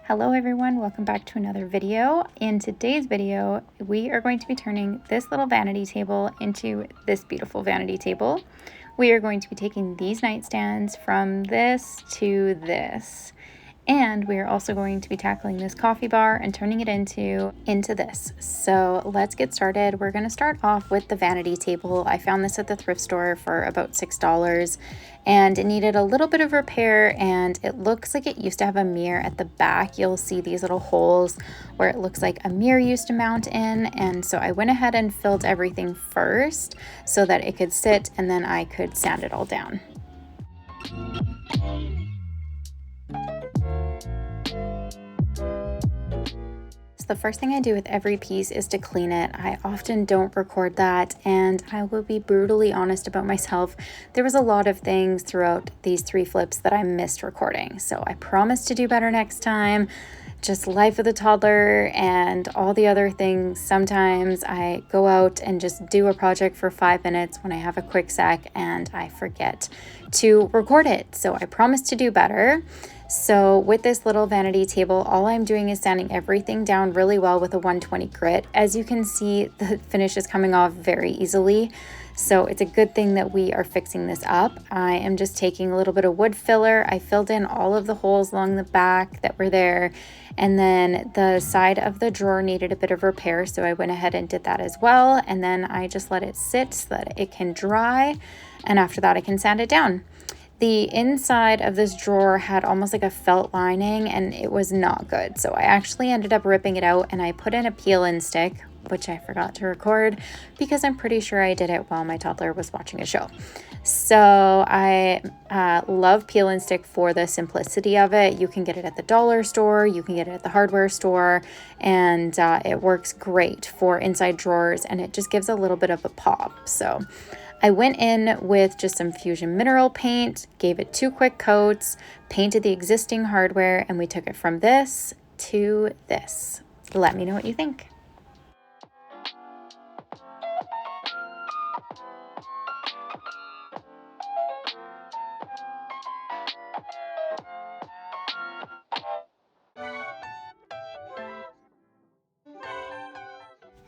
Hello everyone, welcome back to another video. In today's video, we are going to be turning this little vanity table into this beautiful vanity table. We are going to be taking these nightstands from this to this. And we are also going to be tackling this coffee bar and turning it into this. So let's get started. We're going to start off with the vanity table. I found this at the thrift store for about $6 and it needed a little bit of repair, and it looks like it used to have a mirror at the back. You'll see these little holes where it looks like a mirror used to mount in, and so I went ahead and filled everything first so that it could sit, and then I could sand it all down. The first thing I do with every piece is to clean it. I often don't record that, and I will be brutally honest about myself. There was a lot of things throughout these 3 flips that I missed recording, so I promise to do better next time. Just life with a toddler and all the other things. Sometimes I go out and just do a project for 5 minutes when I have a quick sec and I forget to record it, so I promise to do better. So with this little vanity table, all I'm doing is sanding everything down really well with a 120 grit. As you can see, the finish is coming off very easily. So it's a good thing that we are fixing this up. I am just taking a little bit of wood filler. I filled in all of the holes along the back that were there. And then the side of the drawer needed a bit of repair, so I went ahead and did that as well. And then I just let it sit so that it can dry. And after that, I can sand it down. The inside of this drawer had almost like a felt lining, and it was not good. So I actually ended up ripping it out, and I put in a peel-in stick, which I forgot to record because I'm pretty sure I did it while my toddler was watching a show. So I love peel-in stick for the simplicity of it. You can get it at the dollar store, you can get it at the hardware store, and it works great for inside drawers, and it just gives a little bit of a pop. So I went in with just some Fusion mineral paint, gave it 2 quick coats, painted the existing hardware, and we took it from this to this. Let me know what you think.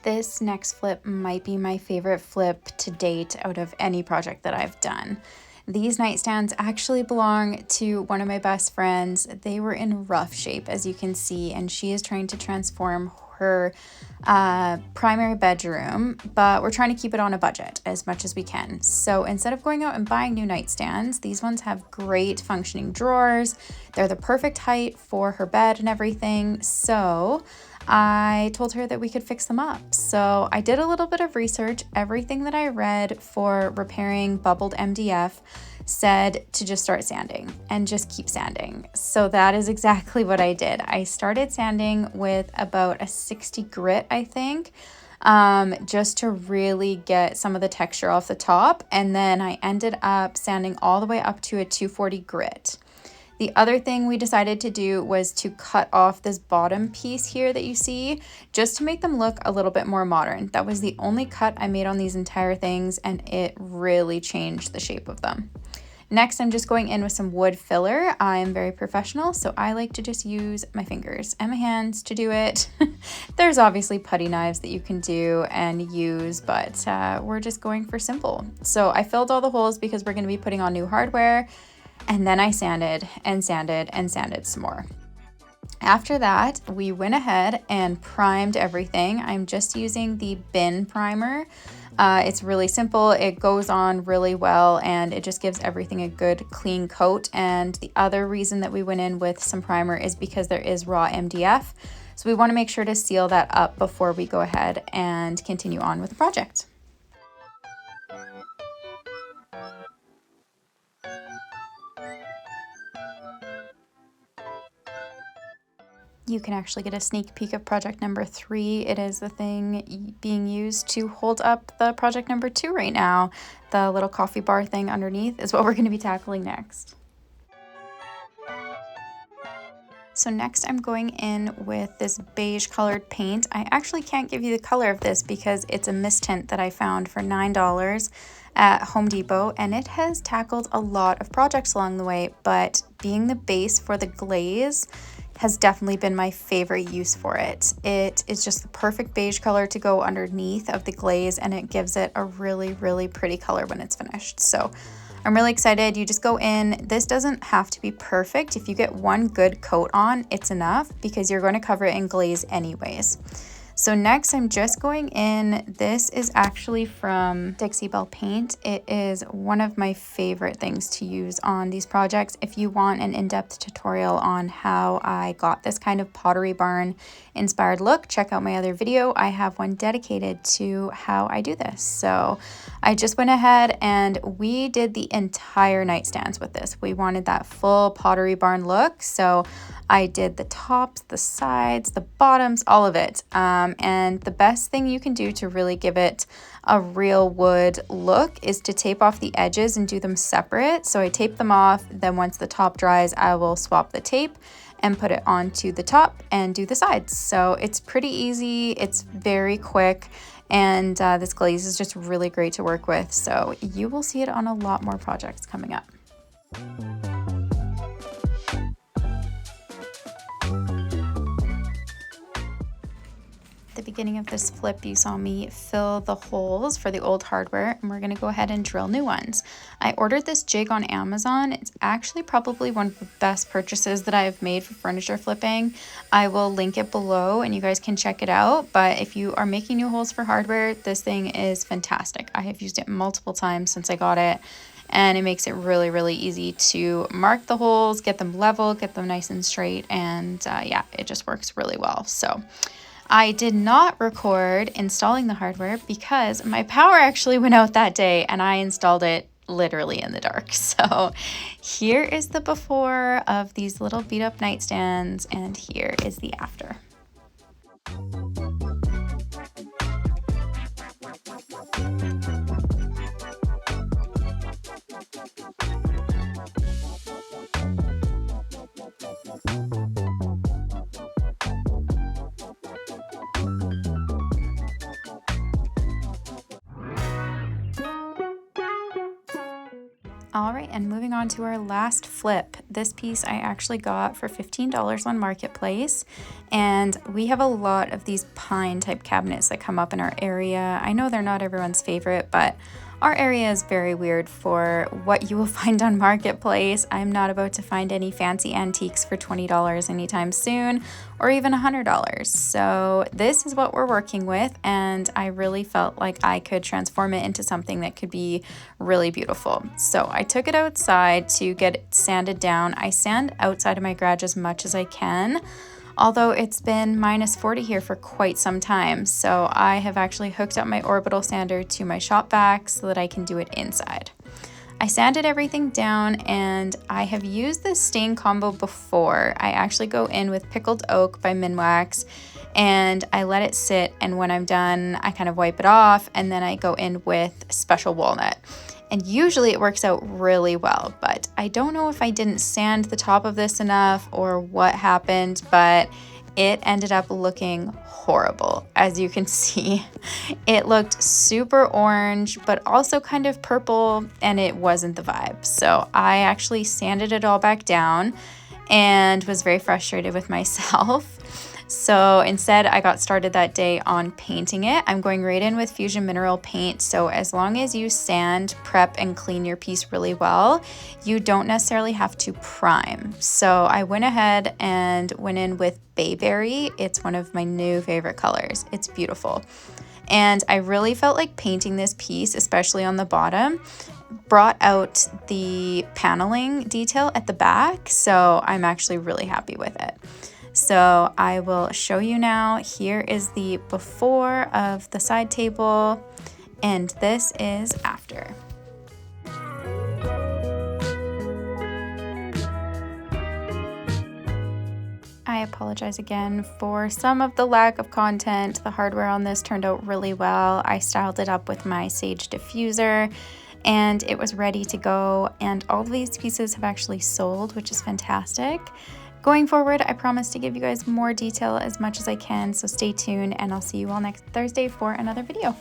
This next flip might be my favorite flip to date out of any project that I've done. These nightstands actually belong to one of my best friends. They were in rough shape, as you can see, and she is trying to transform her primary bedroom, but we're trying to keep it on a budget as much as we can. So instead of going out and buying new nightstands, these ones have great functioning drawers. They're the perfect height for her bed and everything. So I told her that we could fix them up. So I did a little bit of research. Everything that I read for repairing bubbled MDF said to just start sanding and just keep sanding. So that is exactly what I did. I started sanding with about a 60 grit, I think, just to really get some of the texture off the top. And then I ended up sanding all the way up to a 240 grit. The other thing we decided to do was to cut off this bottom piece here that you see, just to make them look a little bit more modern. That was the only cut I made on these entire things, and it really changed the shape of them. Next, I'm just going in with some wood filler. I am very professional, so I like to just use my fingers and my hands to do it. There's obviously putty knives that you can do and use, but we're just going for simple. So I filled all the holes because we're going to be putting on new hardware. And then I sanded and sanded and sanded some more. After that, we went ahead and primed everything. I'm just using the bin primer. It's really simple. It goes on really well, and it just gives everything a good clean coat. And the other reason that we went in with some primer is because there is raw MDF. So we want to make sure to seal that up before we go ahead and continue on with the project. You can actually get a sneak peek of project number 3. It is the thing being used to hold up the project number 2 right now. The little coffee bar thing underneath is what we're going to be tackling next. So next I'm going in with this beige colored paint. I actually can't give you the color of this because it's a mist tint that I found for $9 at Home Depot, and it has tackled a lot of projects along the way, but being the base for the glaze has definitely been my favorite use for it. It is just the perfect beige color to go underneath of the glaze, and it gives it a really, really pretty color when it's finished. So I'm really excited. You just go in. This doesn't have to be perfect. If you get one good coat on, it's enough because you're going to cover it in glaze anyways. So next I'm just going in. This is actually from Dixie Belle Paint. It is one of my favorite things to use on these projects. If you want an in-depth tutorial on how I got this kind of Pottery Barn inspired look, check out my other video. I have one dedicated to how I do this. So I just went ahead and we did the entire nightstands with this. We wanted that full Pottery Barn look. So I did the tops, the sides, the bottoms, all of it. And the best thing you can do to really give it a real wood look is to tape off the edges and do them separate. So I tape them off, then once the top dries, I will swap the tape and put it onto the top and do the sides. So it's pretty easy, it's very quick, and this glaze is just really great to work with. So you will see it on a lot more projects coming up. The beginning of this flip, you saw me fill the holes for the old hardware, and we're going to go ahead and drill new ones. I ordered this jig on Amazon. It's actually probably one of the best purchases that I've made for furniture flipping. I will link it below and you guys can check it out, but if you are making new holes for hardware, this thing is fantastic. I have used it multiple times since I got it, and it makes it really, really easy to mark the holes, get them level, get them nice and straight, and yeah, it just works really well. So I did not record installing the hardware because my power actually went out that day and I installed it literally in the dark. So here is the before of these little beat up nightstands, and here is the after. All right, and moving on to our last flip. This piece I actually got for $15 on Marketplace, and we have a lot of these pine type cabinets that come up in our area. I know they're not everyone's favorite, but our area is very weird for what you will find on Marketplace. I'm not about to find any fancy antiques for $20 anytime soon, or even $100. So this is what we're working with, and I really felt like I could transform it into something that could be really beautiful. So I took it outside to get it sanded down. I sand outside of my garage as much as I can, although it's been -40 here for quite some time. So I have actually hooked up my orbital sander to my shop vac so that I can do it inside. I sanded everything down, and I have used this stain combo before. I actually go in with Pickled Oak by Minwax, and I let it sit, and when I'm done, I kind of wipe it off, and then I go in with Special Walnut. And usually it works out really well, but I don't know if I didn't sand the top of this enough or what happened, but it ended up looking horrible. As you can see, it looked super orange, but also kind of purple, and it wasn't the vibe. So I actually sanded it all back down and was very frustrated with myself. So instead, I got started that day on painting it. I'm going right in with Fusion Mineral Paint. So as long as you sand, prep, and clean your piece really well, you don't necessarily have to prime. So I went ahead and went in with Bayberry. It's one of my new favorite colors. It's beautiful. And I really felt like painting this piece, especially on the bottom, brought out the paneling detail at the back. So I'm actually really happy with it. So I will show you now. Here is the before of the side table, and this is after. I apologize again for some of the lack of content. The hardware on this turned out really well. I styled it up with my Sage diffuser, and it was ready to go, and all of these pieces have actually sold, which is fantastic. Going forward, I promise to give you guys more detail as much as I can, so stay tuned, and I'll see you all next Thursday for another video.